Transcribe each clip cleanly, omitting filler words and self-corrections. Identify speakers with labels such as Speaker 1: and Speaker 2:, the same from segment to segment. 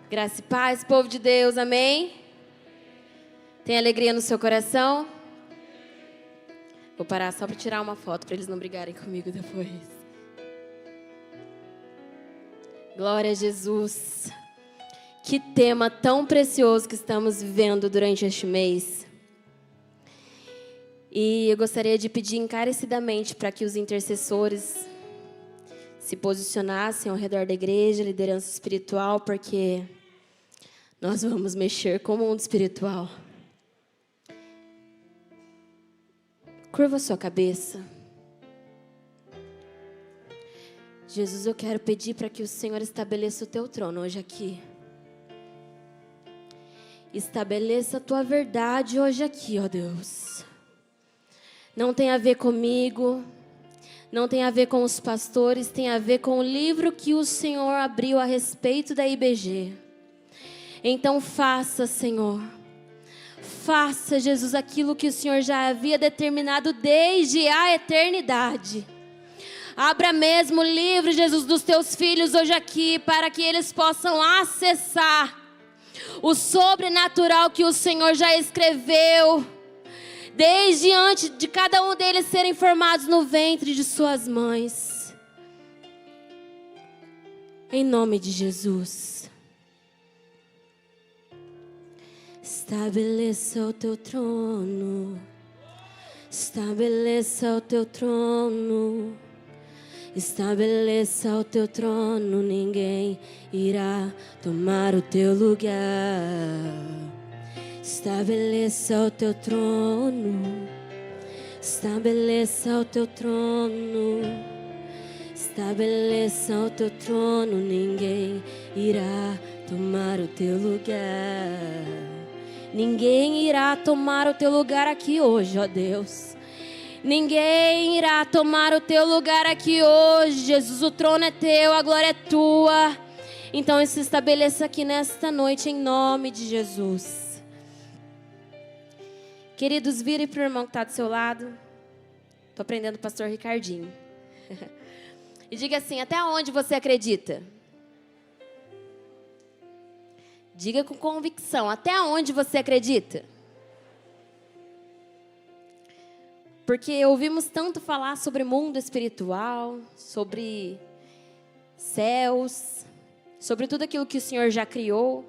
Speaker 1: Graça e paz, povo de Deus, amém? Tem alegria no seu coração? Vou parar só para tirar uma foto, para eles não brigarem comigo depois. Glória a Jesus. Que tema tão precioso que estamos vivendo durante este mês. E eu gostaria de pedir encarecidamente para que os intercessores se posicionassem ao redor da igreja, liderança espiritual, porque nós vamos mexer com o mundo espiritual. Curva sua cabeça. Jesus, eu quero pedir para que o Senhor estabeleça o teu trono hoje aqui. Estabeleça a tua verdade hoje aqui, ó Deus. Não tem a ver comigo, não tem a ver com os pastores, tem a ver com o livro que o Senhor abriu a respeito da IBG. Então faça, Senhor. Faça, Jesus, aquilo que o Senhor já havia determinado desde a eternidade. Abra mesmo o livro, Jesus, dos teus filhos hoje aqui, para que eles possam acessar o sobrenatural que o Senhor já escreveu, desde antes de cada um deles serem formados no ventre de suas mães. Em nome de Jesus. Estabeleça o teu trono. Estabeleça o teu trono. Estabeleça o teu trono. Ninguém irá tomar o teu lugar. Estabeleça o teu trono. Estabeleça o teu trono. Estabeleça o teu trono. Ninguém irá tomar o teu lugar. Ninguém irá tomar o teu lugar aqui hoje, ó Deus. Ninguém irá tomar o teu lugar aqui hoje, Jesus. O trono é teu, a glória é tua. Então se estabeleça aqui nesta noite em nome de Jesus. Queridos, virem para o irmão que está do seu lado. Estou aprendendo com o pastor Ricardinho. E diga assim: até onde você acredita? Diga com convicção, até onde você acredita? Porque ouvimos tanto falar sobre mundo espiritual, sobre céus, sobre tudo aquilo que o Senhor já criou.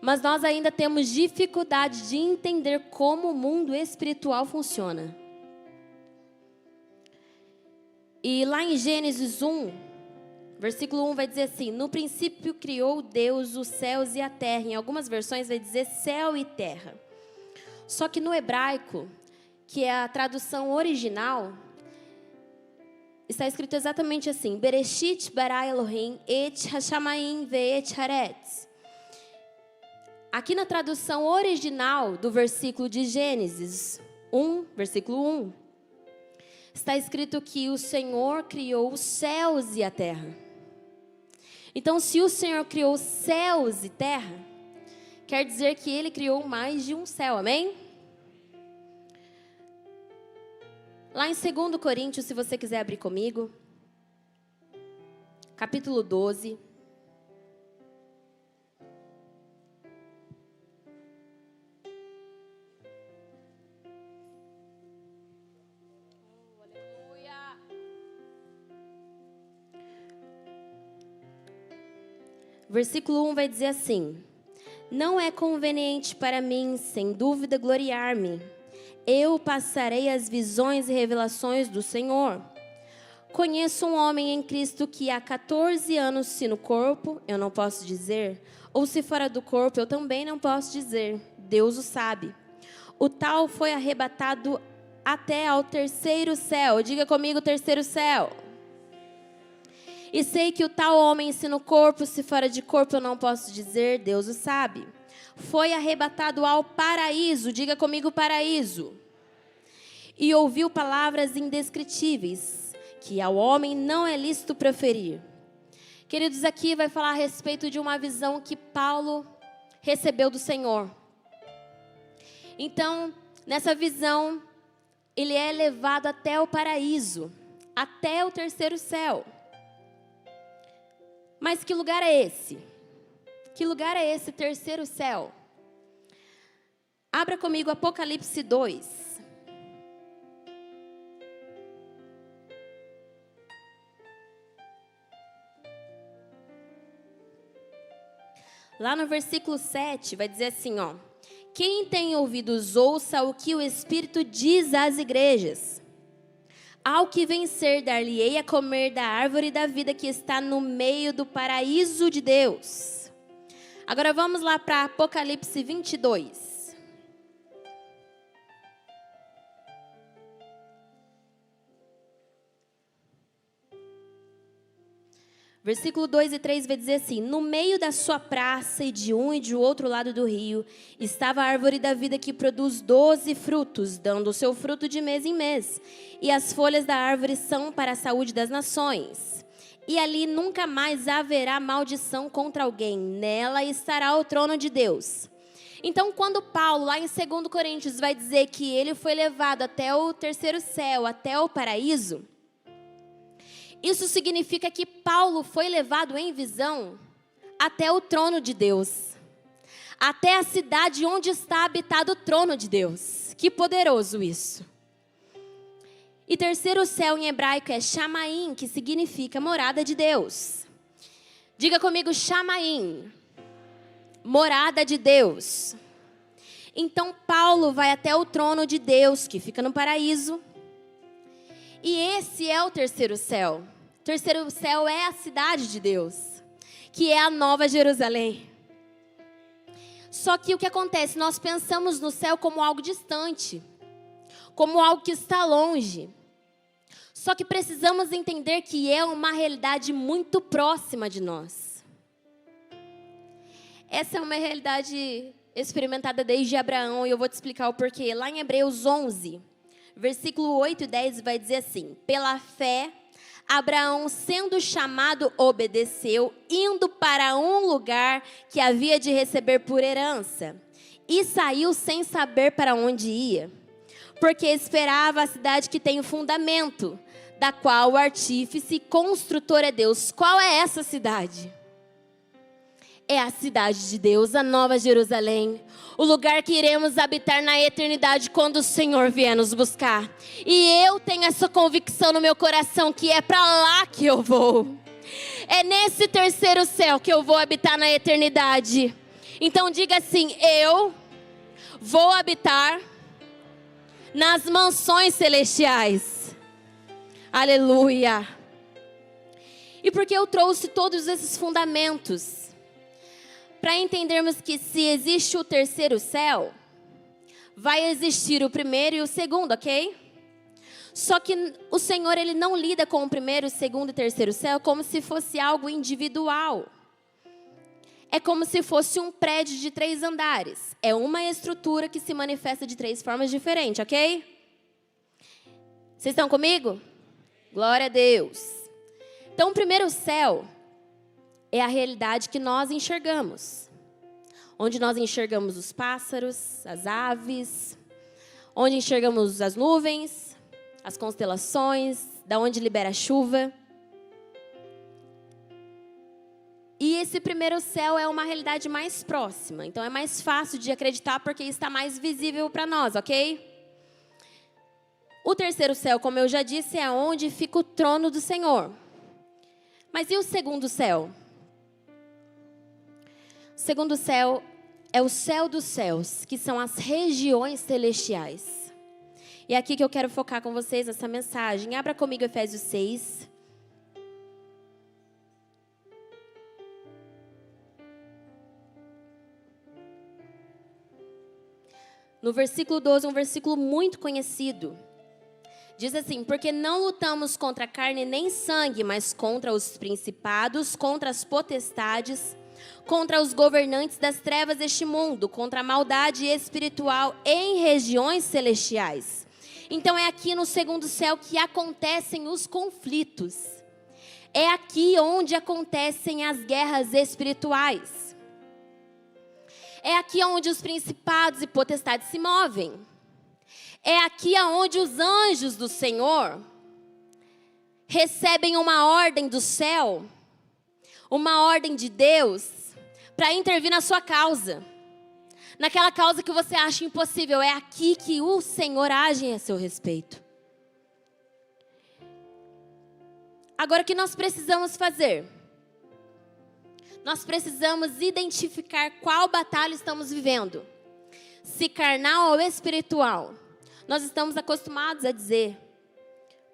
Speaker 1: Mas nós ainda temos dificuldade de entender como o mundo espiritual funciona. E lá em Gênesis 1, versículo 1 vai dizer assim: no princípio criou Deus os céus e a terra. Em algumas versões vai dizer céu e terra. Só que no hebraico, que é a tradução original, está escrito exatamente assim: Bereshit bara Elohim et hashamayim ve'et haaretz. Aqui na tradução original do versículo de Gênesis 1, versículo 1, está escrito que o Senhor criou os céus e a terra. Então, se o Senhor criou céus e terra, quer dizer que Ele criou mais de um céu, amém? Lá em 2 Coríntios, se você quiser abrir comigo, capítulo 12. Versículo 1 vai dizer assim: não é conveniente para mim, sem dúvida, gloriar-me. Eu passarei as visões e revelações do Senhor. Conheço um homem em Cristo que há 14 anos, se no corpo, eu não posso dizer, ou se fora do corpo, eu também não posso dizer. Deus o sabe. O tal foi arrebatado até ao terceiro céu. Diga comigo, terceiro céu. E sei que o tal homem, se no corpo, se fora de corpo, eu não posso dizer, Deus o sabe. Foi arrebatado ao paraíso, diga comigo, paraíso. E ouviu palavras indescritíveis, que ao homem não é lícito proferir. Queridos, aqui vai falar a respeito de uma visão que Paulo recebeu do Senhor. Então, nessa visão, ele é levado até o paraíso, até o terceiro céu. Mas que lugar é esse? Que lugar é esse terceiro céu? Abra comigo Apocalipse 2. Lá no versículo 7 vai dizer assim, ó: quem tem ouvidos, ouça o que o Espírito diz às igrejas. Ao que vencer, dar-lhe-ei a comer da árvore da vida que está no meio do paraíso de Deus. Agora vamos lá para Apocalipse 22. Versículo 2 e 3 vai dizer assim: no meio da sua praça e de um e de outro lado do rio, estava a árvore da vida que produz 12 frutos, dando o seu fruto de mês em mês. E as folhas da árvore são para a saúde das nações. E ali nunca mais haverá maldição contra alguém, nela estará o trono de Deus. Então, quando Paulo, lá em 2 Coríntios, vai dizer que ele foi levado até o terceiro céu, até o paraíso, isso significa que Paulo foi levado em visão até o trono de Deus, até a cidade onde está habitado o trono de Deus. Que poderoso isso! E terceiro céu em hebraico é Shamaim, que significa morada de Deus. Diga comigo, Shamaim, morada de Deus. Então Paulo vai até o trono de Deus, que fica no paraíso. E esse é o terceiro céu. O terceiro céu é a cidade de Deus, que é a Nova Jerusalém. Só que o que acontece? Nós pensamos no céu como algo distante, como algo que está longe. Só que precisamos entender que é uma realidade muito próxima de nós. Essa é uma realidade experimentada desde Abraão, e eu vou te explicar o porquê. Lá em Hebreus 11, versículo 8 e 10 vai dizer assim: pela fé, Abraão, sendo chamado, obedeceu, indo para um lugar que havia de receber por herança, e saiu sem saber para onde ia, porque esperava a cidade que tem o fundamento, da qual o artífice e construtor é Deus. Qual é essa cidade? É a cidade de Deus, a Nova Jerusalém, o lugar que iremos habitar na eternidade quando o Senhor vier nos buscar. E eu tenho essa convicção no meu coração que é para lá que eu vou. É nesse terceiro céu que eu vou habitar na eternidade. Então diga assim: eu vou habitar nas mansões celestiais. Aleluia. E por que eu trouxe todos esses fundamentos? Para entendermos que se existe o terceiro céu, vai existir o primeiro e o segundo, ok? Só que o Senhor, Ele não lida com o primeiro, o segundo e o terceiro céu como se fosse algo individual. É como se fosse um prédio de 3 andares. É uma estrutura que se manifesta de 3 formas diferentes, ok? Vocês estão comigo? Glória a Deus. Então, o primeiro céu é a realidade que nós enxergamos, onde nós enxergamos os pássaros, as aves, onde enxergamos as nuvens, as constelações, da onde libera a chuva. E esse primeiro céu é uma realidade mais próxima, então é mais fácil de acreditar porque está mais visível para nós, ok? O terceiro céu, como eu já disse, é onde fica o trono do Senhor. Mas e o segundo céu? O segundo céu é o céu dos céus, que são as regiões celestiais. E é aqui que eu quero focar com vocês essa mensagem. Abra comigo Efésios 6. No versículo 12, um versículo muito conhecido. Diz assim: porque não lutamos contra carne nem sangue, mas contra os principados, contra as potestades, contra os governantes das trevas deste mundo, contra a maldade espiritual em regiões celestiais. Então é aqui no segundo céu que acontecem os conflitos. É aqui onde acontecem as guerras espirituais. É aqui onde os principados e potestades se movem. É aqui onde os anjos do Senhor recebem uma ordem do céu, uma ordem de Deus, para intervir na sua causa. Naquela causa que você acha impossível. É aqui que o Senhor age a seu respeito. Agora, o que nós precisamos fazer? Nós precisamos identificar qual batalha estamos vivendo. Se carnal ou espiritual. Nós estamos acostumados a dizer,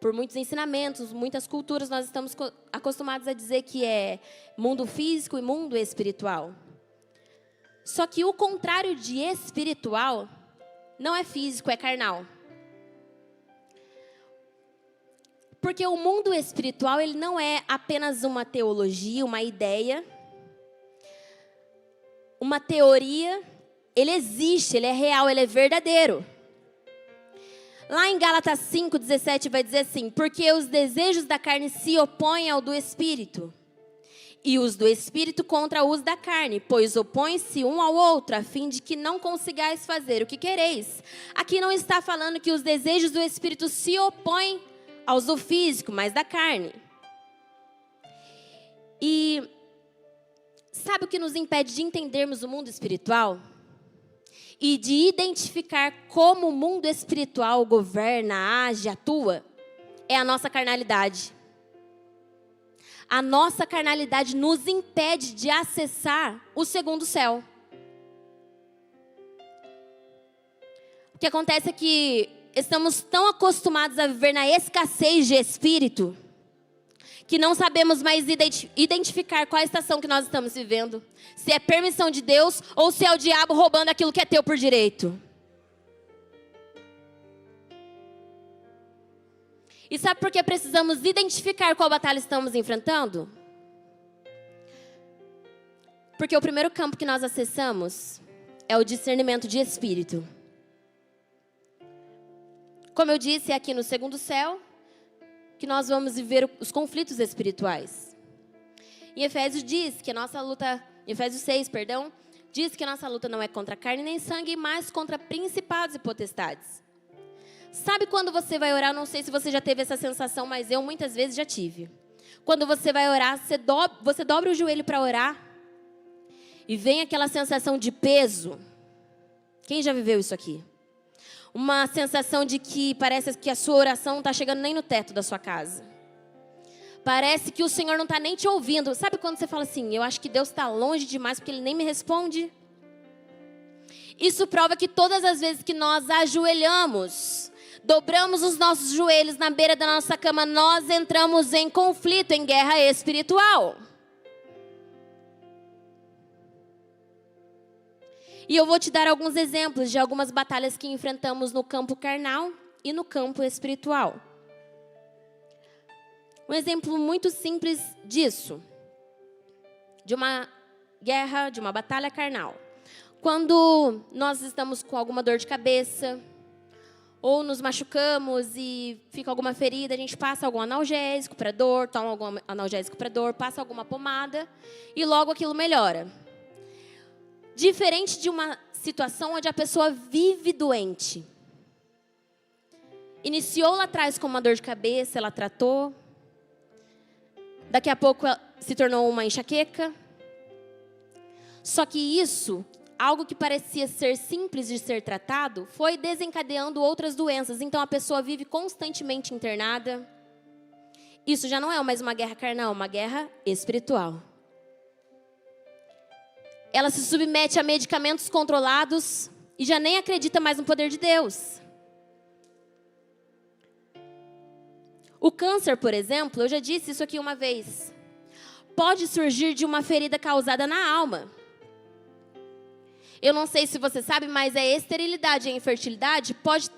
Speaker 1: por muitos ensinamentos, muitas culturas, nós estamos acostumados a dizer que é mundo físico e mundo espiritual. Só que o contrário de espiritual não é físico, é carnal. Porque o mundo espiritual, ele não é apenas uma teologia, uma ideia, uma teoria. Ele existe, ele é real, ele é verdadeiro. Lá em Gálatas 5:17 vai dizer assim: porque os desejos da carne se opõem ao do Espírito, e os do Espírito contra os da carne, pois opõem-se um ao outro, a fim de que não consigais fazer o que quereis. Aqui não está falando que os desejos do Espírito se opõem aos do físico, mas da carne. E sabe o que nos impede de entendermos o mundo espiritual? E de identificar como o mundo espiritual governa, age, atua? É a nossa carnalidade. A nossa carnalidade nos impede de acessar o segundo céu. O que acontece é que estamos tão acostumados a viver na escassez de espírito, que não sabemos mais identificar qual a estação que nós estamos vivendo. Se é permissão de Deus ou se é o diabo roubando aquilo que é teu por direito. E sabe por que precisamos identificar qual batalha estamos enfrentando? Porque o primeiro campo que nós acessamos é o discernimento de espírito. Como eu disse, é aqui no segundo céu que nós vamos viver os conflitos espirituais. Em Efésios diz que a nossa luta, Efésios 6, diz que a nossa luta não é contra carne nem sangue, mas contra principados e potestades. Sabe quando você vai orar, não sei se você já teve essa sensação, mas eu muitas vezes já tive. Quando você vai orar, você dobra o joelho para orar e vem aquela sensação de peso. Quem já viveu isso aqui? Uma sensação de que parece que a sua oração não está chegando nem no teto da sua casa. Parece que o Senhor não está nem te ouvindo. Sabe quando você fala assim, eu acho que Deus está longe demais porque Ele nem me responde? Isso prova que todas as vezes que nós ajoelhamos, dobramos os nossos joelhos na beira da nossa cama, nós entramos em conflito, em guerra espiritual. E eu vou te dar alguns exemplos de algumas batalhas que enfrentamos no campo carnal e no campo espiritual. Um exemplo muito simples disso, de uma guerra, de uma batalha carnal. Quando nós estamos com alguma dor de cabeça, ou nos machucamos e fica alguma ferida, a gente passa algum analgésico para dor, toma algum analgésico para dor, passa alguma pomada e logo aquilo melhora. Diferente de uma situação onde a pessoa vive doente. Iniciou lá atrás com uma dor de cabeça, ela tratou. Daqui a pouco se tornou uma enxaqueca. Só que isso, algo que parecia ser simples de ser tratado, foi desencadeando outras doenças. Então a pessoa vive constantemente internada. Isso já não é mais uma guerra carnal, é uma guerra espiritual. Ela se submete a medicamentos controlados e já nem acredita mais no poder de Deus. O câncer, por exemplo, eu já disse isso aqui uma vez, pode surgir de uma ferida causada na alma. Eu não sei se você sabe, mas a esterilidade e a infertilidade pode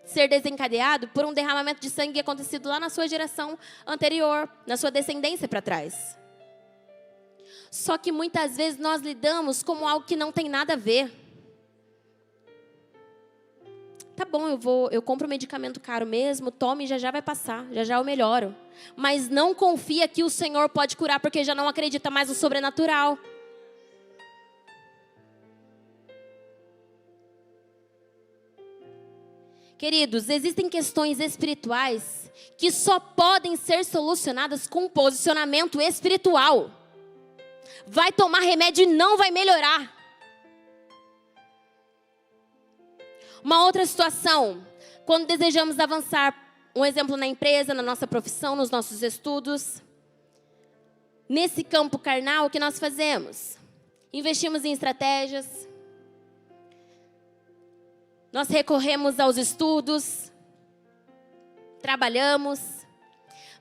Speaker 1: ser desencadeado por um derramamento de sangue acontecido lá na sua geração anterior, na sua descendência para trás. Só que muitas vezes nós lidamos como algo que não tem nada a ver. Tá bom, eu compro um medicamento caro mesmo, tome e já vai passar, já eu melhoro. Mas não confia que o Senhor pode curar, porque já não acredita mais no sobrenatural. Queridos, existem questões espirituais que só podem ser solucionadas com posicionamento espiritual. vai tomar remédio e não vai melhorar. Uma outra situação, quando desejamos avançar, um exemplo na empresa, na nossa profissão, nos nossos estudos. Nesse campo carnal, o que nós fazemos? Investimos em estratégias. Nós recorremos aos estudos. Trabalhamos.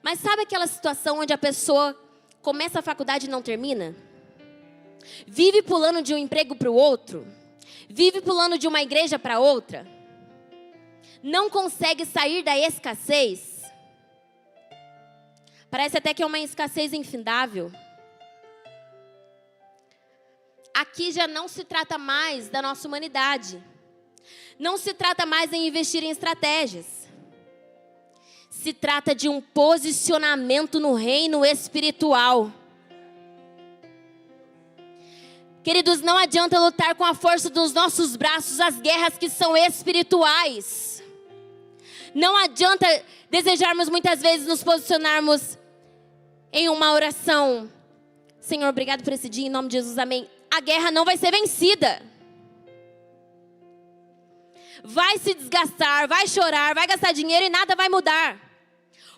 Speaker 1: Mas sabe aquela situação onde a pessoa começa a faculdade e não termina? Vive pulando de um emprego para o outro. Vive pulando de uma igreja para outra. Não consegue sair da escassez. Parece até que é uma escassez infindável. Aqui já não se trata mais da nossa humanidade. Não se trata mais em investir em estratégias. Se trata de um posicionamento no reino espiritual. Queridos, não adianta lutar com a força dos nossos braços as guerras que são espirituais. Não adianta desejarmos muitas vezes nos posicionarmos em uma oração. Senhor, obrigado por esse dia, em nome de Jesus, amém. A guerra não vai ser vencida. Vai se desgastar, vai chorar, vai gastar dinheiro e nada vai mudar.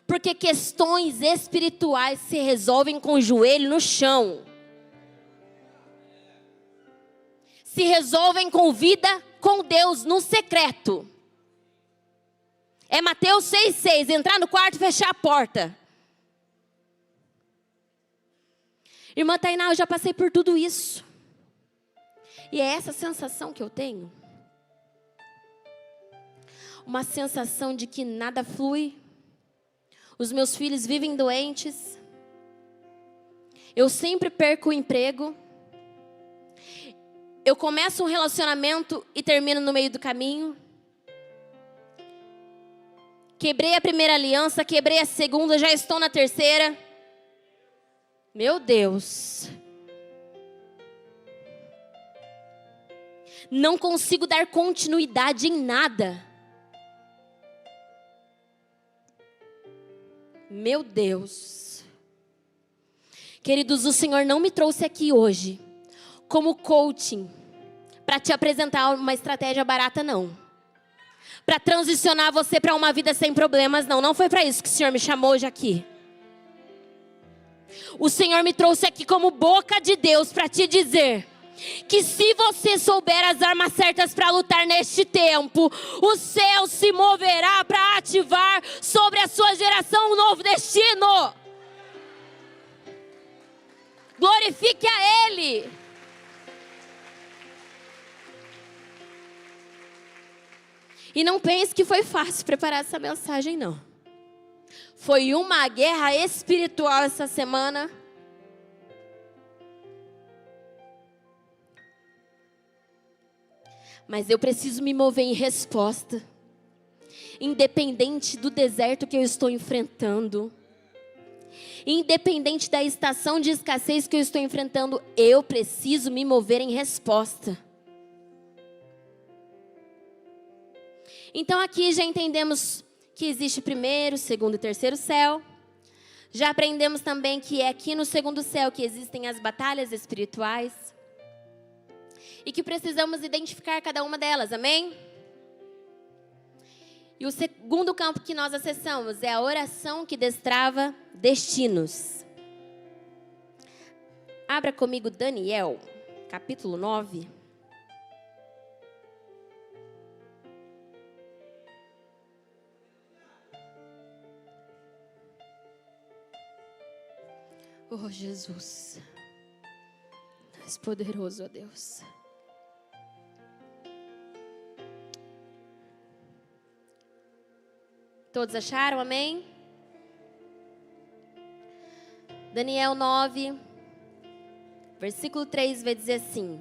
Speaker 1: Porque questões espirituais se resolvem com o joelho no chão. Se resolvem com vida com Deus no secreto. É Mateus 6,6, entrar no quarto e fechar a porta. Irmã Tainá, eu já passei por tudo isso. E é essa sensação que eu tenho. Uma sensação de que nada flui. Os meus filhos vivem doentes. Eu sempre perco o emprego. Eu começo um relacionamento e termino no meio do caminho. Quebrei a primeira aliança, quebrei a segunda, já estou na terceira. Meu Deus. Não consigo dar continuidade em nada. Meu Deus. Queridos, o Senhor não me trouxe aqui hoje como coaching para te apresentar uma estratégia barata, não. Para transicionar você para uma vida sem problemas, não. Não foi para isso que o Senhor me chamou hoje aqui. O Senhor me trouxe aqui como boca de Deus para te dizer que se você souber as armas certas para lutar neste tempo, o céu se moverá para ativar sobre a sua geração um novo destino. Glorifique a Ele. E não pense que foi fácil preparar essa mensagem, não. Foi uma guerra espiritual essa semana. Mas eu preciso me mover em resposta. Independente do deserto que eu estou enfrentando. Independente da estação de escassez que eu estou enfrentando, eu preciso me mover em resposta. Então aqui já entendemos que existe primeiro, segundo e terceiro céu. Já aprendemos também que é aqui no segundo céu que existem as batalhas espirituais. E que precisamos identificar cada uma delas, amém? E o segundo campo que nós acessamos é a oração que destrava destinos. Abra comigo Daniel, capítulo 9. Oh, Jesus, Tu és poderoso, ó Deus. Todos acharam, amém? Daniel 9, versículo 3 vai dizer assim: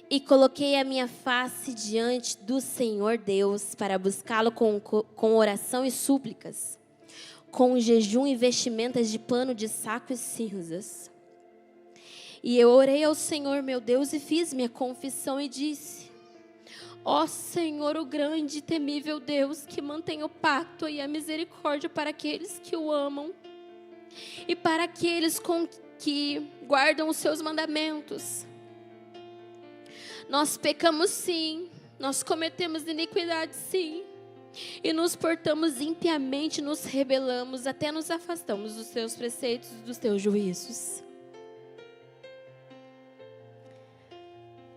Speaker 1: E coloquei a minha face diante do Senhor Deus para buscá-lo com oração e súplicas, com jejum e vestimentas de pano de saco e cinzas. E eu orei ao Senhor meu Deus e fiz minha confissão e disse: Ó Senhor, o grande e temível Deus, que mantém o pacto e a misericórdia para aqueles que o amam, e para aqueles que guardam os seus mandamentos. Nós pecamos sim, nós cometemos iniquidade sim, e nos portamos impiamente, nos rebelamos, até nos afastamos dos teus preceitos, dos teus juízos.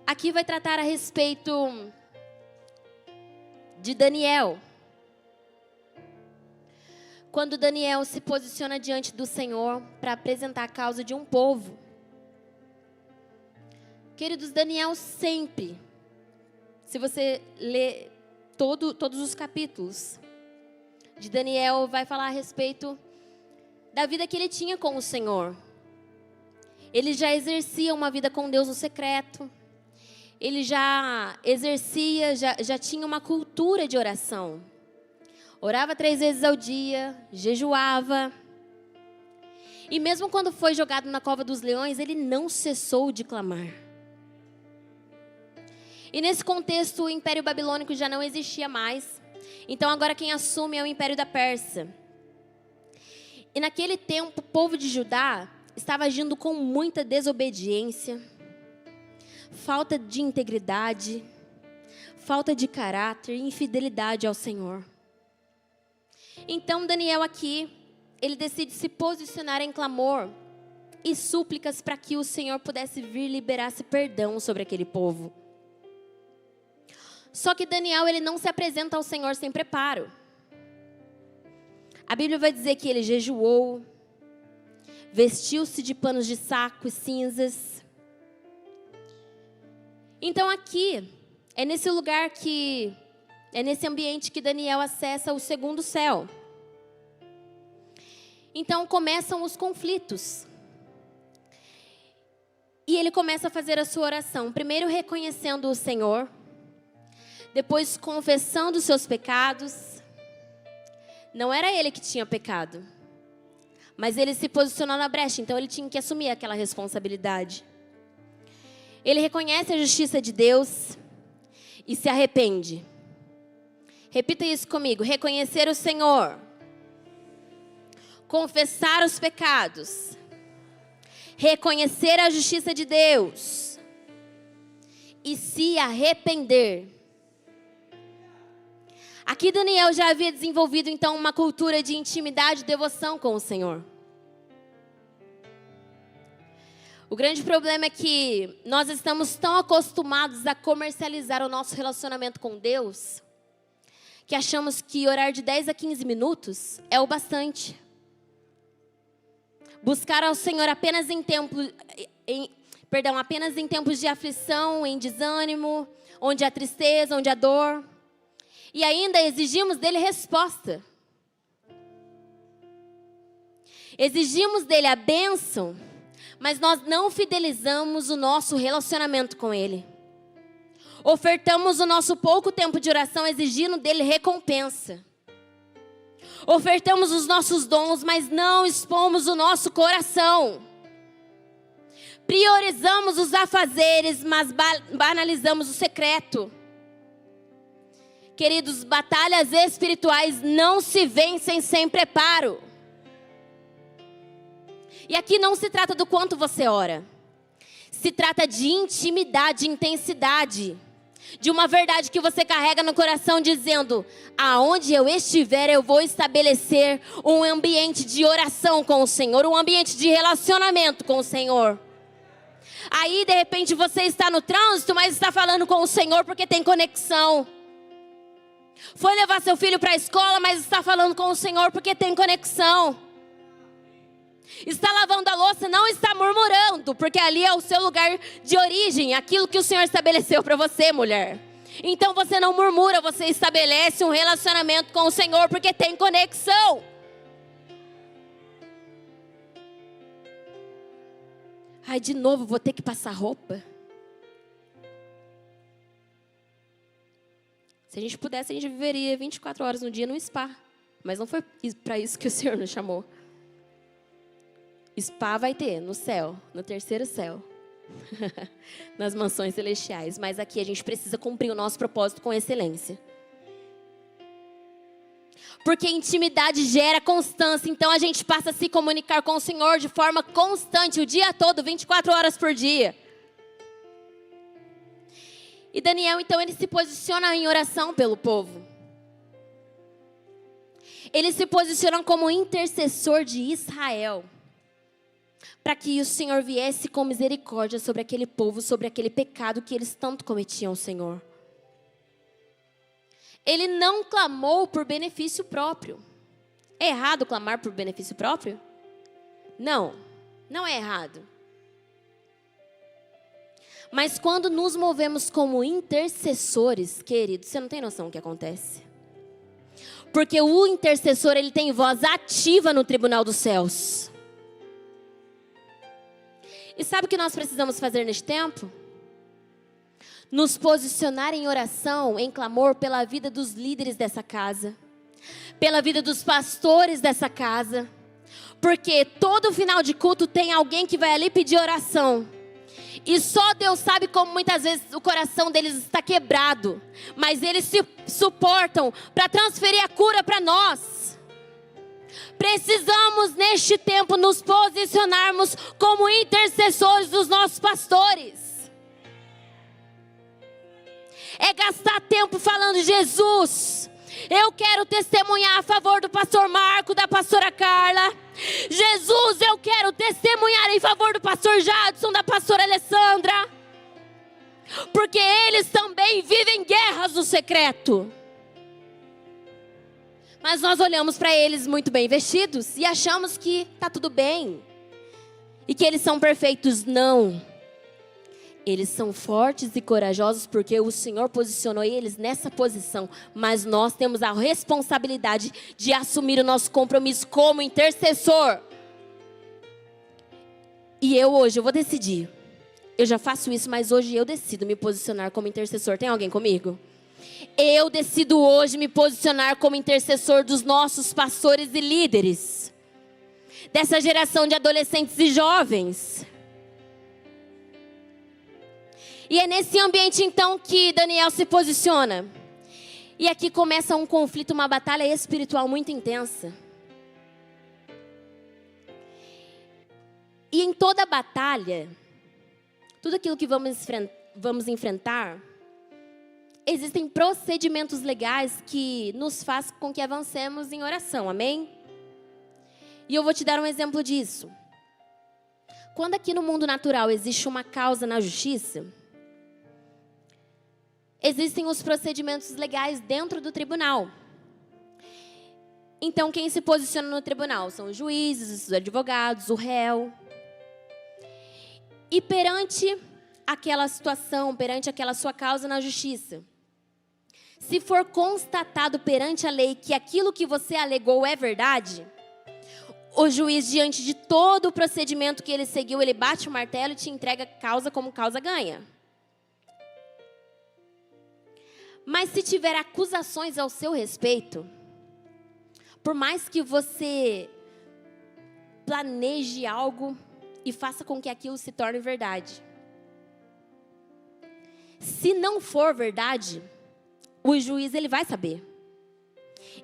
Speaker 1: Aqui vai tratar a respeito de Daniel. Quando Daniel se posiciona diante do Senhor para apresentar a causa de um povo. Queridos, Daniel sempre, se você ler todos os capítulos de Daniel, vai falar a respeito da vida que ele tinha com o Senhor. Ele já exercia uma vida com Deus no secreto. Ele já exercia, já tinha uma cultura de oração. Orava 3 vezes ao dia, jejuava. E mesmo quando foi jogado na cova dos leões, ele não cessou de clamar. E nesse contexto, o Império Babilônico já não existia mais. Então agora quem assume é o Império da Pérsia. E naquele tempo, o povo de Judá estava agindo com muita desobediência, falta de integridade, falta de caráter e infidelidade ao Senhor. Então Daniel aqui, ele decide se posicionar em clamor e súplicas para que o Senhor pudesse vir liberasse perdão sobre aquele povo. Só que Daniel, ele não se apresenta ao Senhor sem preparo. A Bíblia vai dizer que ele jejuou, vestiu-se de panos de saco e cinzas. Então aqui, é nesse lugar é nesse ambiente que Daniel acessa o segundo céu. Então começam os conflitos. E ele começa a fazer a sua oração. Primeiro reconhecendo o Senhor. Depois confessando os seus pecados. Não era ele que tinha pecado. Mas ele se posicionou na brecha. Então ele tinha que assumir aquela responsabilidade. Ele reconhece a justiça de Deus. E se arrepende. Repita isso comigo. Reconhecer o Senhor. Confessar os pecados. Reconhecer a justiça de Deus. E se arrepender. Aqui Daniel já havia desenvolvido então uma cultura de intimidade e devoção com o Senhor. O grande problema é que nós estamos tão acostumados a comercializar o nosso relacionamento com Deus, que achamos que orar de 10 a 15 minutos é o bastante. Buscar ao Senhor apenas em tempos de aflição, em desânimo, onde há tristeza, onde há dor. E ainda exigimos dele resposta. Exigimos dele a bênção, mas nós não fidelizamos o nosso relacionamento com ele. Ofertamos o nosso pouco tempo de oração exigindo dele recompensa. Ofertamos os nossos dons, mas não expomos o nosso coração. Priorizamos os afazeres, mas banalizamos o secreto. Queridos, batalhas espirituais não se vencem sem preparo. E aqui não se trata do quanto você ora. Se trata de intimidade, intensidade. De uma verdade que você carrega no coração dizendo: aonde eu estiver eu vou estabelecer um ambiente de oração com o Senhor, um ambiente de relacionamento com o Senhor. Aí de repente você está no trânsito, mas está falando com o Senhor porque tem conexão. Foi levar seu filho para a escola, mas está falando com o Senhor porque tem conexão. Está lavando a louça, não está murmurando, porque ali é o seu lugar de origem, aquilo que o Senhor estabeleceu para você, mulher. Então você não murmura, você estabelece um relacionamento com o Senhor, porque tem conexão. Ai, de novo, vou ter que passar roupa. Se a gente pudesse, a gente viveria 24 horas no dia num spa. Mas não foi para isso que o Senhor nos chamou. Spa vai ter no céu, no terceiro céu. Nas mansões celestiais. Mas aqui a gente precisa cumprir o nosso propósito com excelência. Porque intimidade gera constância. Então a gente passa a se comunicar com o Senhor de forma constante, o dia todo, 24 horas por dia. E Daniel, então, ele se posiciona em oração pelo povo. Ele se posiciona como intercessor de Israel, para que o Senhor viesse com misericórdia sobre aquele povo, sobre aquele pecado que eles tanto cometiam, Senhor. Ele não clamou por benefício próprio. É errado clamar por benefício próprio? Não, não é errado. Mas quando nos movemos como intercessores, querido, você não tem noção do que acontece. Porque o intercessor, ele tem voz ativa no tribunal dos céus. E sabe o que nós precisamos fazer neste tempo? Nos posicionar em oração, em clamor pela vida dos líderes dessa casa. Pela vida dos pastores dessa casa. Porque todo final de culto tem alguém que vai ali pedir oração. E só Deus sabe como muitas vezes o coração deles está quebrado. Mas eles se suportam para transferir a cura para nós. Precisamos neste tempo nos posicionarmos como intercessores dos nossos pastores. É gastar tempo falando: Jesus, eu quero testemunhar a favor do pastor Marco, da pastora Carla. Jesus, eu quero testemunhar em favor do pastor Jadson, da pastora Alessandra. Porque eles também vivem guerras no secreto. Mas nós olhamos para eles muito bem vestidos e achamos que está tudo bem. E que eles são perfeitos. Não. Eles são fortes e corajosos porque o Senhor posicionou eles nessa posição. Mas nós temos a responsabilidade de assumir o nosso compromisso como intercessor. E hoje eu vou decidir. Eu já faço isso, mas hoje eu decido me posicionar como intercessor. Tem alguém comigo? Eu decido hoje me posicionar como intercessor dos nossos pastores e líderes. Dessa geração de adolescentes e jovens. E é nesse ambiente então que Daniel se posiciona. E aqui começa um conflito, uma batalha espiritual muito intensa. E em toda batalha, tudo aquilo que vamos enfrentar, existem procedimentos legais que nos fazem com que avancemos em oração, amém? E eu vou te dar um exemplo disso. Quando aqui no mundo natural existe uma causa na justiça, existem os procedimentos legais dentro do tribunal. Então, quem se posiciona no tribunal são os juízes, os advogados, o réu. E perante aquela situação, perante aquela sua causa na justiça, se for constatado perante a lei que aquilo que você alegou é verdade, o juiz, diante de todo o procedimento que ele seguiu, ele bate o martelo e te entrega a causa como causa ganha. Mas se tiver acusações ao seu respeito, por mais que você planeje algo e faça com que aquilo se torne verdade, se não for verdade, o juiz ele vai saber.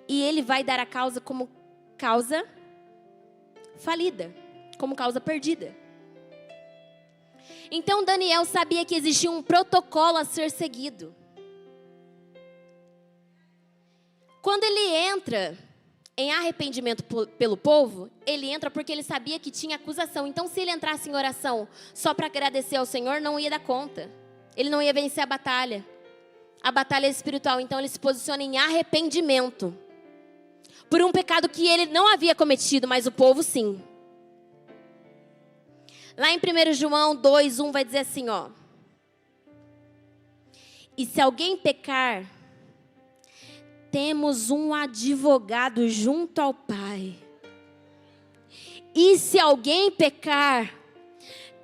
Speaker 1: E ele vai dar a causa como causa falida, como causa perdida. Então Daniel sabia que existia um protocolo a ser seguido. Quando ele entra em arrependimento pelo povo, ele entra porque ele sabia que tinha acusação. Então, se ele entrasse em oração só para agradecer ao Senhor, não ia dar conta. Ele não ia vencer a batalha espiritual. Então, ele se posiciona em arrependimento por um pecado que ele não havia cometido, mas o povo sim. Lá em 1 João 2:1 vai dizer assim, ó: e se alguém pecar, temos um advogado junto ao Pai. E se alguém pecar,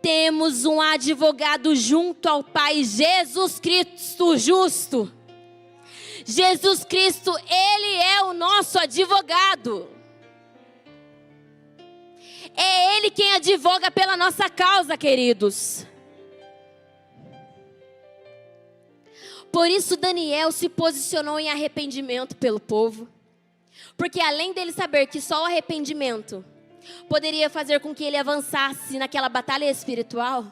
Speaker 1: temos um advogado junto ao Pai, Jesus Cristo justo. Jesus Cristo, Ele é o nosso advogado. É Ele quem advoga pela nossa causa, queridos. Por isso Daniel se posicionou em arrependimento pelo povo. Porque além dele saber que só o arrependimento poderia fazer com que ele avançasse naquela batalha espiritual,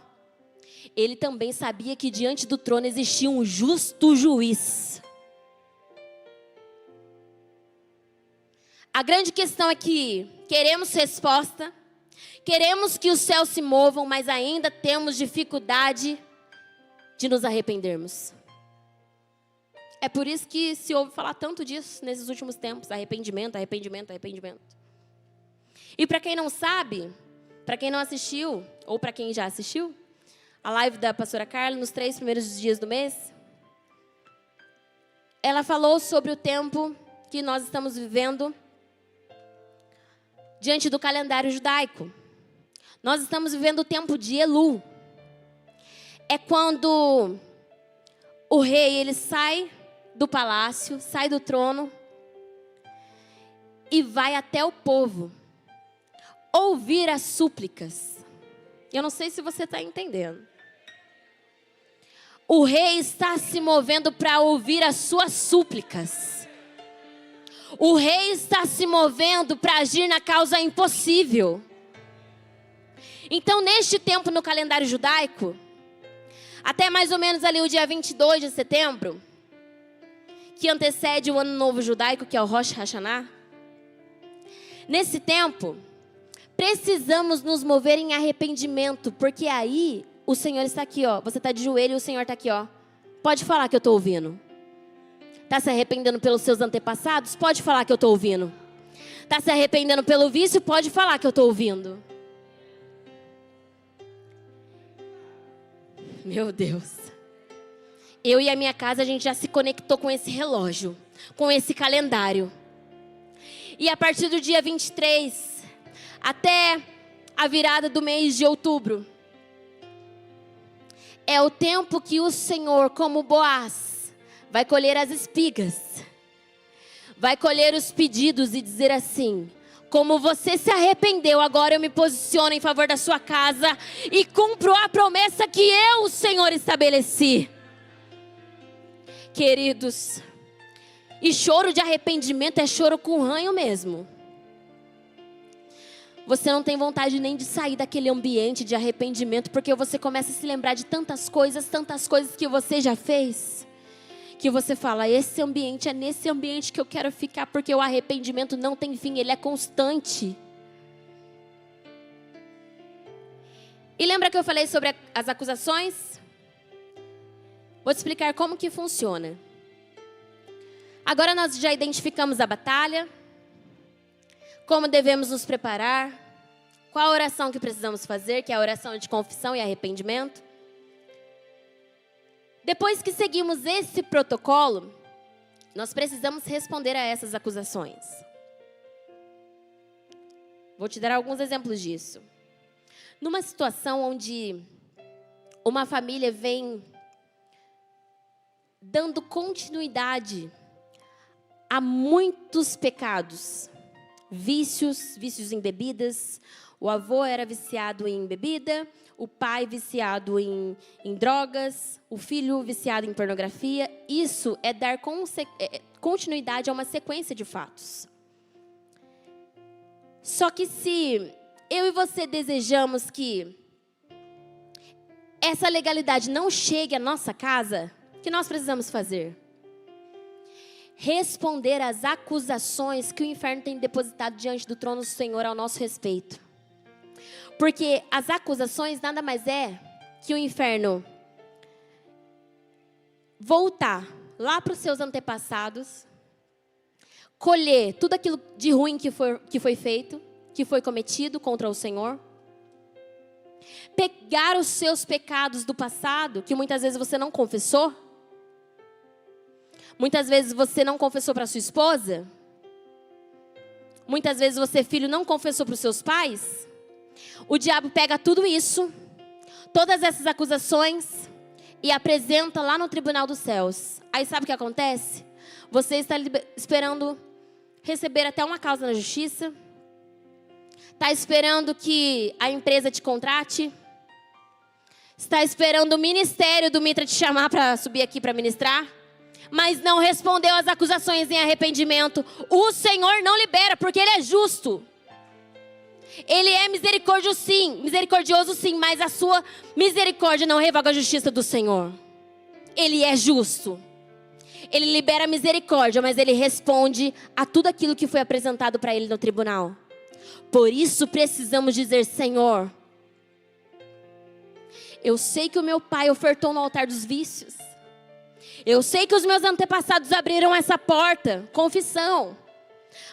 Speaker 1: ele também sabia que diante do trono existia um justo juiz. A grande questão é que queremos resposta, queremos que os céus se movam, mas ainda temos dificuldade de nos arrependermos. É por isso que se ouve falar tanto disso nesses últimos tempos: arrependimento, arrependimento, arrependimento. E para quem não sabe, para quem não assistiu, ou para quem já assistiu, a live da pastora Carla, nos 3 primeiros dias do mês, ela falou sobre o tempo que nós estamos vivendo diante do calendário judaico. Nós estamos vivendo o tempo de Elu. É quando o rei, ele sai do palácio, sai do trono e vai até o povo ouvir as súplicas. Eu não sei se você está entendendo. O rei está se movendo para ouvir as suas súplicas. O rei está se movendo para agir na causa impossível. Então, neste tempo no calendário judaico, até mais ou menos ali o dia 22 de setembro, que antecede o ano novo judaico, que é o Rosh Hashanah, nesse tempo, precisamos nos mover em arrependimento, porque aí o Senhor está aqui, ó. Você está de joelho e o Senhor está aqui, ó. Pode falar que eu estou ouvindo. Está se arrependendo pelos seus antepassados? Pode falar que eu estou ouvindo. Está se arrependendo pelo vício? Pode falar que eu estou ouvindo. Meu Deus. Eu e a minha casa, a gente já se conectou com esse relógio, com esse calendário. E a partir do dia 23, até a virada do mês de outubro, é o tempo que o Senhor, como Boaz, vai colher as espigas, vai colher os pedidos e dizer assim: como você se arrependeu, agora eu me posiciono em favor da sua casa e cumpro a promessa que eu, o Senhor, estabeleci. Queridos, e choro de arrependimento é choro com ranho mesmo. Você não tem vontade nem de sair daquele ambiente de arrependimento, porque você começa a se lembrar de tantas coisas que você já fez, que você fala: esse ambiente, é nesse ambiente que eu quero ficar, porque o arrependimento não tem fim, ele é constante. E lembra que eu falei sobre as acusações? Vou te explicar como que funciona. Agora nós já identificamos a batalha, como devemos nos preparar, qual a oração que precisamos fazer, que é a oração de confissão e arrependimento. Depois que seguimos esse protocolo, nós precisamos responder a essas acusações. Vou te dar alguns exemplos disso. Numa situação onde uma família vem dando continuidade a muitos pecados, vícios em bebidas. O avô era viciado em bebida, o pai viciado em drogas, o filho viciado em pornografia. Isso é dar continuidade a uma sequência de fatos. Só que se eu e você desejamos que essa legalidade não chegue à nossa casa, o que nós precisamos fazer? Responder às acusações que o inferno tem depositado diante do trono do Senhor ao nosso respeito. Porque as acusações nada mais é que o inferno voltar lá para os seus antepassados, colher tudo aquilo de ruim que foi feito, que foi cometido contra o Senhor, pegar os seus pecados do passado, que muitas vezes você não confessou, muitas vezes você não confessou para sua esposa, muitas vezes você, filho, não confessou para os seus pais. O diabo pega tudo isso, todas essas acusações, e apresenta lá no tribunal dos céus. Aí sabe o que acontece? Você está esperando receber até uma causa na justiça, está esperando que a empresa te contrate, está esperando o ministério do Mitra te chamar para subir aqui para ministrar, mas não respondeu às acusações em arrependimento, o Senhor não libera, porque Ele é justo. Ele é misericordioso sim, mas a sua misericórdia não revoga a justiça do Senhor. Ele é justo. Ele libera misericórdia, mas Ele responde a tudo aquilo que foi apresentado para Ele no tribunal. Por isso precisamos dizer: Senhor, eu sei que o meu pai ofertou no altar dos vícios. Eu sei que os meus antepassados abriram essa porta, confissão.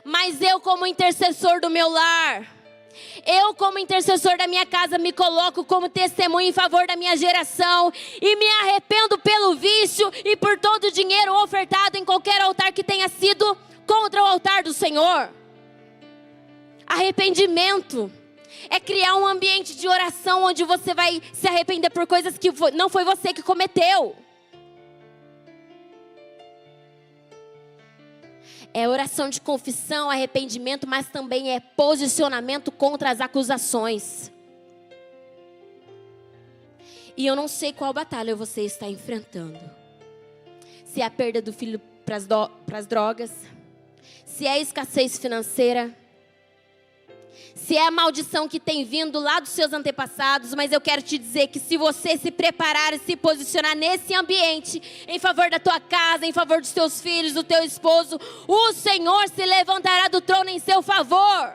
Speaker 1: Mas eu, como intercessor do meu lar, eu, como intercessor da minha casa, me coloco como testemunho em favor da minha geração e me arrependo pelo vício e por todo o dinheiro ofertado em qualquer altar que tenha sido contra o altar do Senhor. Arrependimento é criar um ambiente de oração onde você vai se arrepender por coisas que não foi você que cometeu. É oração de confissão, arrependimento, mas também é posicionamento contra as acusações. E eu não sei qual batalha você está enfrentando. Se é a perda do filho para as drogas, se é a escassez financeira, se é a maldição que tem vindo lá dos seus antepassados, mas eu quero te dizer que se você se preparar e se posicionar nesse ambiente, em favor da tua casa, em favor dos teus filhos, do teu esposo, o Senhor se levantará do trono em seu favor.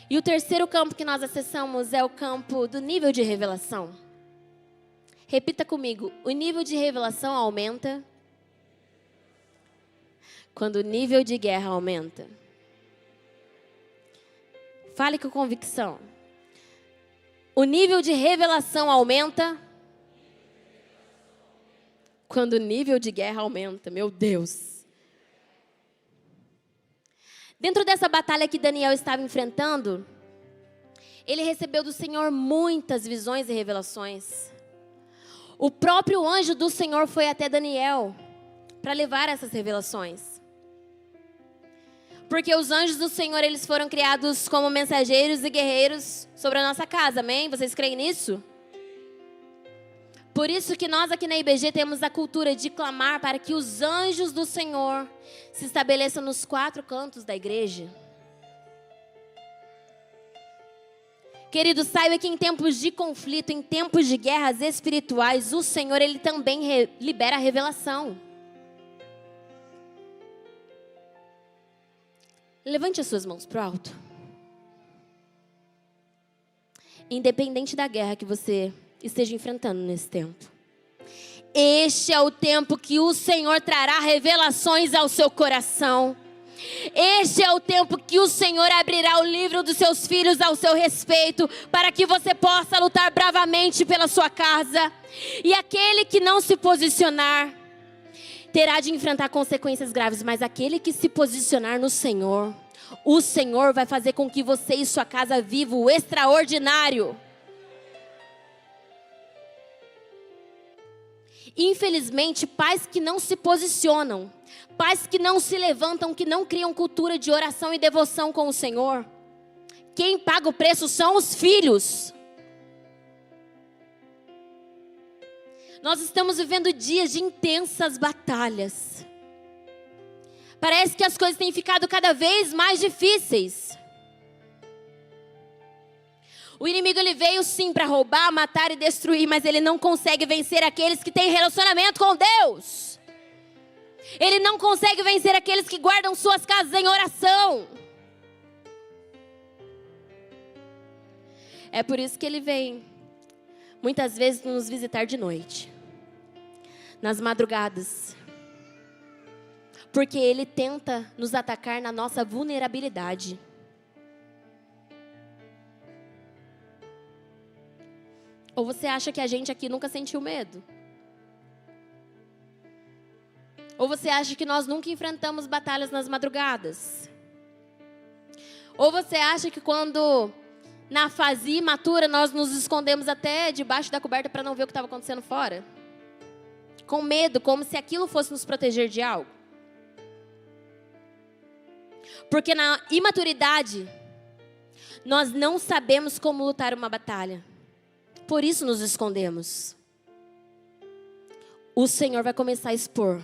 Speaker 1: E o terceiro campo que nós acessamos é o campo do nível de revelação. Repita comigo: o nível de revelação aumenta quando o nível de guerra aumenta. Fale com convicção. O nível de revelação aumenta quando o nível de guerra aumenta. Meu Deus. Dentro dessa batalha que Daniel estava enfrentando, ele recebeu do Senhor muitas visões e revelações. O próprio anjo do Senhor foi até Daniel para levar essas revelações. Porque os anjos do Senhor, eles foram criados como mensageiros e guerreiros sobre a nossa casa, amém? Vocês creem nisso? Por isso que nós aqui na IBG temos a cultura de clamar para que os anjos do Senhor se estabeleçam nos 4 cantos da igreja. Querido, saiba que em tempos de conflito, em tempos de guerras espirituais, o Senhor, Ele também libera a revelação. Levante as suas mãos para o alto. Independente da guerra que você esteja enfrentando nesse tempo, este é o tempo que o Senhor trará revelações ao seu coração. Este é o tempo que o Senhor abrirá o livro dos seus filhos ao seu respeito, para que você possa lutar bravamente pela sua casa. E aquele que não se posicionar terá de enfrentar consequências graves, mas aquele que se posicionar no Senhor, o Senhor vai fazer com que você e sua casa vivam o extraordinário. Infelizmente, pais que não se posicionam, pais que não se levantam, que não criam cultura de oração e devoção com o Senhor, quem paga o preço são os filhos. Nós estamos vivendo dias de intensas batalhas. Parece que as coisas têm ficado cada vez mais difíceis. O inimigo, ele veio sim para roubar, matar e destruir, mas ele não consegue vencer aqueles que têm relacionamento com Deus. Ele não consegue vencer aqueles que guardam suas casas em oração. É por isso que ele vem muitas vezes nos visitar de noite, nas madrugadas, porque ele tenta nos atacar na nossa vulnerabilidade. Ou você acha que a gente aqui nunca sentiu medo? Ou você acha que nós nunca enfrentamos batalhas nas madrugadas? Ou você acha que quando na fase imatura nós nos escondemos até debaixo da coberta para não ver o que estava acontecendo fora? Com medo, como se aquilo fosse nos proteger de algo. Porque na imaturidade, nós não sabemos como lutar uma batalha. Por isso nos escondemos. o Senhor vai começar a expor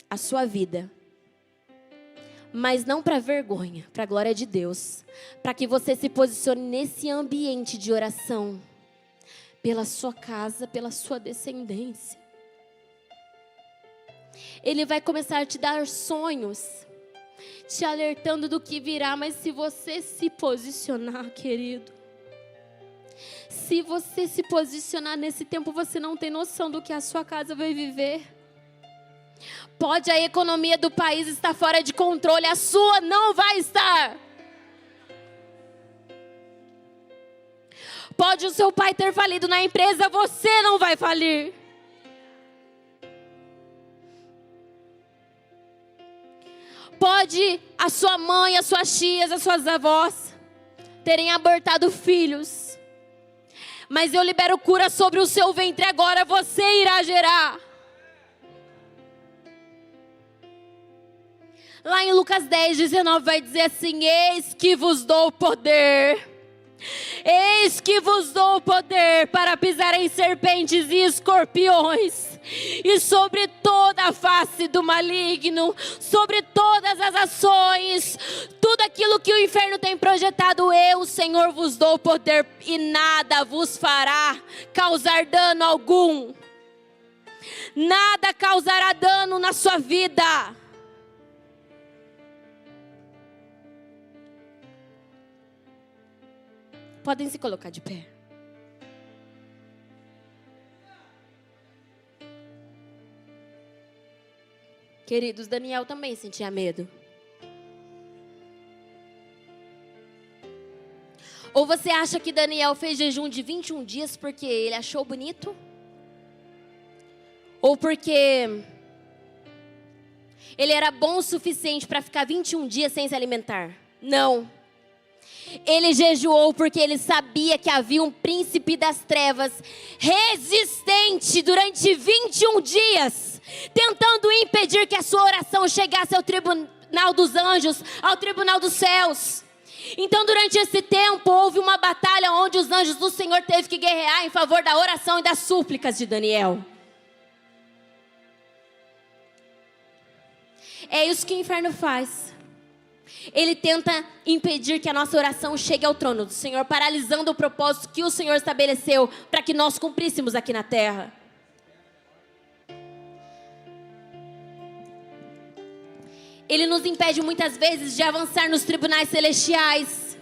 Speaker 1: a sua vida. Mas não para vergonha, para a glória de Deus. Para que você se posicione nesse ambiente de oração. Pela sua casa, pela sua descendência. Ele vai começar a te dar sonhos, te alertando do que virá. Mas se você se posicionar, querido, se você se posicionar nesse tempo, você não tem noção do que a sua casa vai viver. Pode a economia do país estar fora de controle, a sua não vai estar. Pode o seu pai ter falido na empresa, você não vai falir. Pode a sua mãe, as suas tias, as suas avós terem abortado filhos. Mas eu libero cura sobre o seu ventre agora, você irá gerar. Lá em Lucas 10:19 vai dizer assim: eis que vos dou poder. Eis que vos dou poder para pisar em serpentes e escorpiões, e sobre toda a face do maligno, sobre todas as ações, tudo aquilo que o inferno tem projetado, eu, o Senhor, vos dou poder, e nada vos fará causar dano algum. Nada causará dano na sua vida. Podem se colocar de pé. Queridos, Daniel também sentia medo. Ou você acha que Daniel fez jejum de 21 dias porque ele achou bonito? Ou porque ele era bom o suficiente para ficar 21 dias sem se alimentar? Não. Ele jejuou porque ele sabia que havia um príncipe das trevas resistente durante 21 dias, tentando impedir que a sua oração chegasse ao tribunal dos anjos, ao tribunal dos céus. Então, durante esse tempo, houve uma batalha onde os anjos do Senhor teve que guerrear em favor da oração e das súplicas de Daniel. É isso que o inferno faz. Ele tenta impedir que a nossa oração chegue ao trono do Senhor, paralisando o propósito que o Senhor estabeleceu para que nós cumpríssemos aqui na terra. Ele nos impede muitas vezes de avançar nos tribunais celestiais.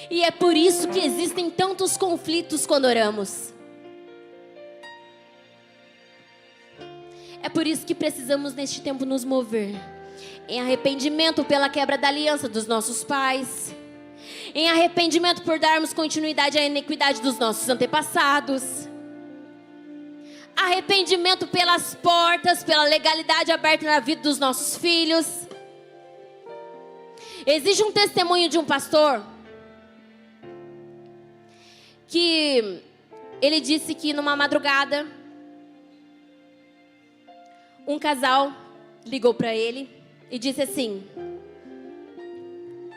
Speaker 1: E é por isso que existem tantos conflitos quando oramos. É por isso que precisamos neste tempo nos mover em arrependimento pela quebra da aliança dos nossos pais, em arrependimento por darmos continuidade à iniquidade dos nossos antepassados, arrependimento pelas portas, pela legalidade aberta na vida dos nossos filhos. Existe um testemunho de um pastor que ele disse que numa madrugada um casal ligou para ele e disse assim,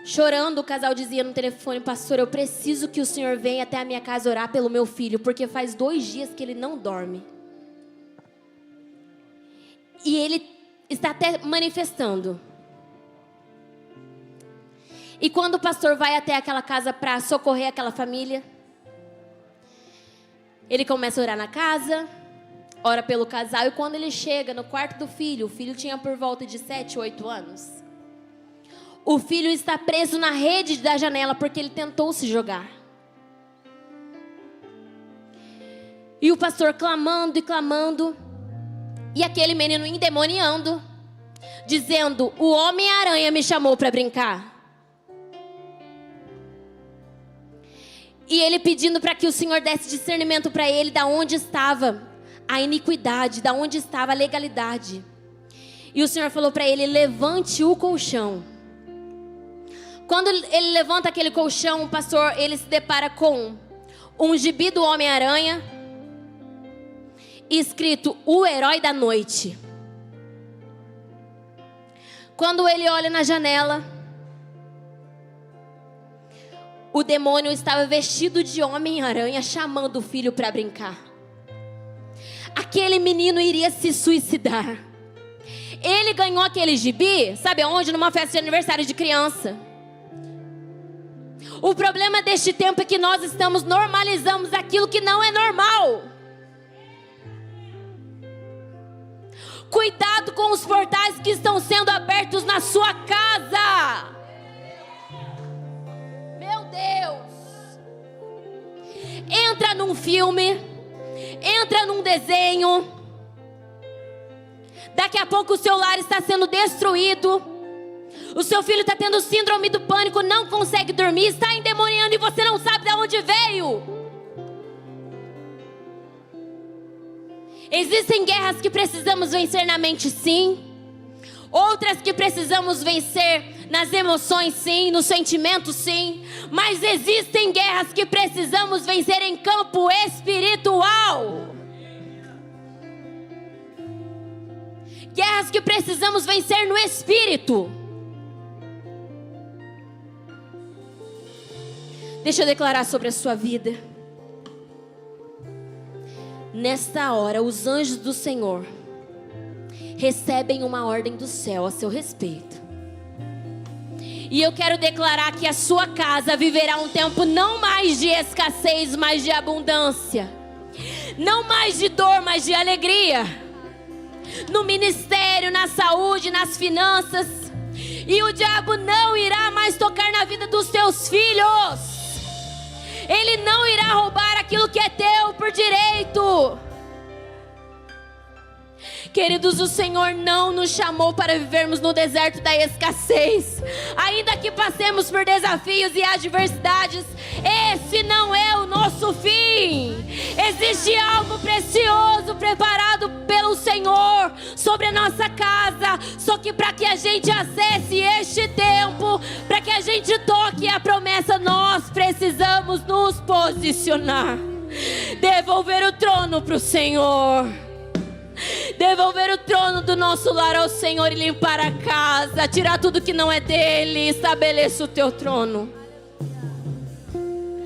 Speaker 1: chorando, o casal dizia no telefone: pastor, eu preciso que o senhor venha até a minha casa orar pelo meu filho, porque faz 2 dias que ele não dorme. E ele está até manifestando. E quando o pastor vai até aquela casa para socorrer aquela família, ele começa a orar na casa, ora pelo casal, e quando ele chega no quarto do filho, o filho tinha por volta de 7, 8 anos. O filho está preso na rede da janela porque ele tentou se jogar. E o pastor clamando e clamando, e aquele menino endemoniando, dizendo: o Homem-Aranha me chamou para brincar. E ele pedindo para que o Senhor desse discernimento para ele da onde estava a iniquidade, da onde estava a legalidade. E o Senhor falou para ele: levante o colchão. Quando ele levanta aquele colchão, o pastor, ele se depara com um gibi do Homem-Aranha, escrito: o herói da noite. Quando ele olha na janela, o demônio estava vestido de Homem-Aranha, chamando o filho para brincar. aquele menino iria se suicidar. Ele ganhou aquele gibi, sabe aonde? Numa festa de aniversário de criança. O problema deste tempo é que nós normalizamos aquilo que não é normal. Cuidado com os portais que estão sendo abertos na sua casa. Meu Deus. Entra num filme, entra num desenho. Daqui a pouco o seu lar está sendo destruído. O seu filho está tendo síndrome do pânico, não consegue dormir, está endemoniando e você não sabe de onde veio. Existem guerras que precisamos vencer na mente, sim. Outras que precisamos vencer nas emoções, sim, nos sentimentos, sim. Mas existem guerras que precisamos vencer em campo espiritual. Guerras que precisamos vencer no espírito. Deixa eu declarar sobre a sua vida. Nesta hora, os anjos do Senhor recebem uma ordem do céu a seu respeito. E eu quero declarar que a sua casa viverá um tempo não mais de escassez, mas de abundância. Não mais de dor, mas de alegria. No ministério, na saúde, nas finanças. E o diabo não irá mais tocar na vida dos teus filhos. Ele não irá roubar aquilo que é teu por direito. Queridos, o Senhor não nos chamou para vivermos no deserto da escassez. Ainda que passemos por desafios e adversidades, esse não é o nosso fim. Existe algo precioso preparado pelo Senhor sobre a nossa casa. Só que para que a gente acesse este tempo, para que a gente toque a promessa, nós precisamos nos posicionar. Devolver o trono para o Senhor. Devolver o trono do nosso lar ao Senhor e limpar a casa. Tirar tudo que não é dele. Estabeleça o teu trono.